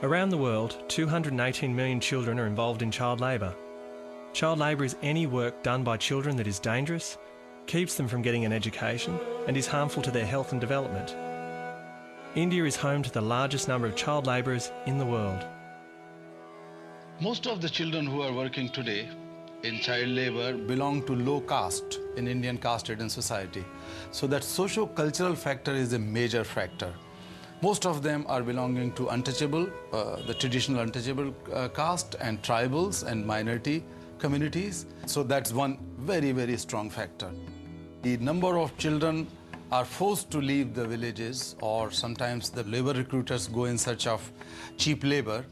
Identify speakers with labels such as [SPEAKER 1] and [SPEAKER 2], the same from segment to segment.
[SPEAKER 1] Around the world, 218 million children are involved in child labour. Child labour is any work done by children that is dangerous, keeps them from getting an education, and is harmful to their health and development. India is home to the largest number of child labourers in the world.
[SPEAKER 2] Most of the children who are working today in child labor belong to low caste in Indian caste-ridden society. So that socio-cultural factor is a major factor. Most of them are belonging to untouchable, the traditional untouchable caste and tribals and minority communities. So that's one very, very strong factor. The number of children are forced to leave the villages, or sometimes the labor recruiters go in search of cheap labor,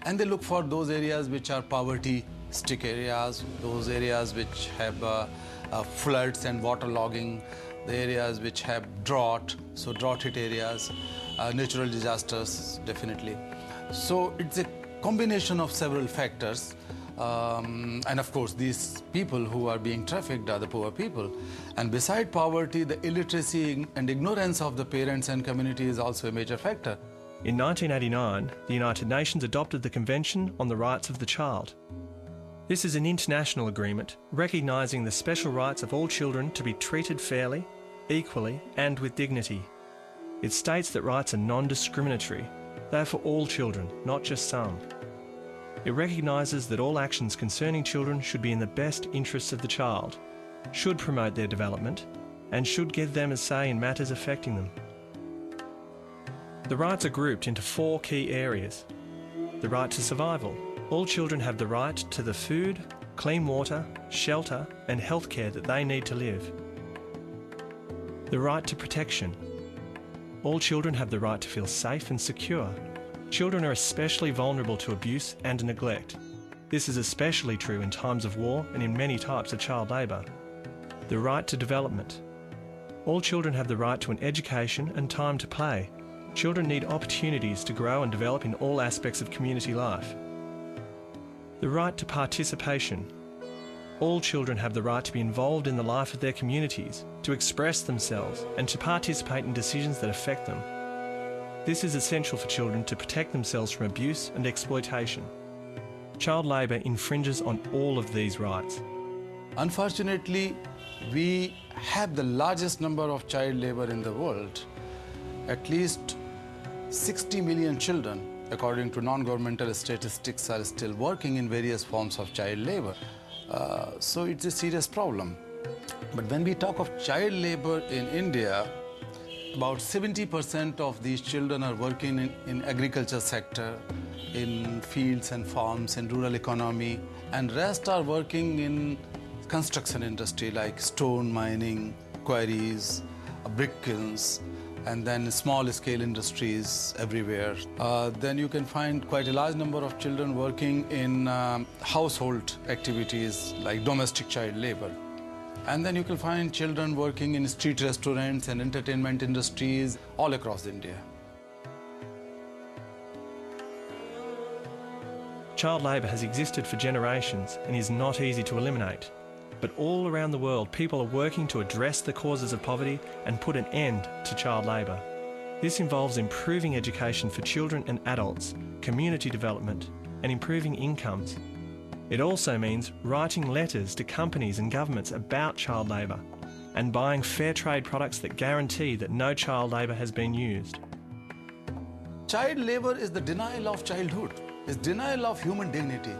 [SPEAKER 2] and they look for those areas which are poverty-strict areas, those areas which have floods and waterlogging, the areas which have drought, so drought-hit areas, natural disasters, definitely. So it's a combination of several factors. And of course, these people who are being trafficked are the poor people. And beside poverty, the illiteracy and ignorance of the parents and community is also a major factor.
[SPEAKER 1] In 1989, the United Nations adopted the Convention on the Rights of the Child. This is an international agreement recognising the special rights of all children to be treated fairly, equally and with dignity. It states that rights are non-discriminatory. They are for all children, not just some. It recognises that all actions concerning children should be in the best interests of the child, should promote their development, and should give them a say in matters affecting them. The rights are grouped into 4 key areas. The right to survival. All children have the right to the food, clean water, shelter, and healthcare that they need to live. The right to protection. All children have the right to feel safe and secure. Children are especially vulnerable to abuse and neglect. This is especially true in times of war and in many types of child labour. The right to development. All children have the right to an education and time to play. Children need opportunities to grow and develop in all aspects of community life. The right to participation. All children have the right to be involved in the life of their communities, to express themselves and to participate in decisions that affect them. This is essential for children to protect themselves from abuse and exploitation. Child labour infringes on all of these rights.
[SPEAKER 2] Unfortunately, we have the largest number of child labour in the world. At least 60 million children, according to non-governmental statistics, are still working in various forms of child labour. So it's a serious problem. But when we talk of child labour in India, about 70% of these children are working in agriculture sector, in fields and farms, in rural economy, and rest are working in construction industry like stone mining, quarries, brick kilns, and then small-scale industries everywhere. Then you can find quite a large number of children working in household activities like domestic child labor. And then you can find children working in street restaurants and entertainment industries all across India.
[SPEAKER 1] Child labour has existed for generations and is not easy to eliminate. But all around the world, people are working to address the causes of poverty and put an end to child labour. This involves improving education for children and adults, community development, and improving incomes. It also means writing letters to companies and governments about child labour and buying fair trade products that guarantee that no child labour has been used.
[SPEAKER 2] Child labour is the denial of childhood. It's denial of human dignity.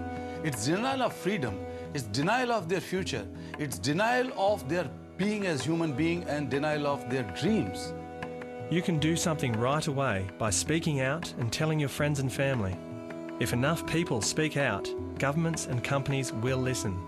[SPEAKER 2] It's denial of freedom. It's denial of their future. It's denial of their being as human being and denial of their dreams.
[SPEAKER 1] You can do something right away by speaking out and telling your friends and family. If enough people speak out, governments and companies will listen.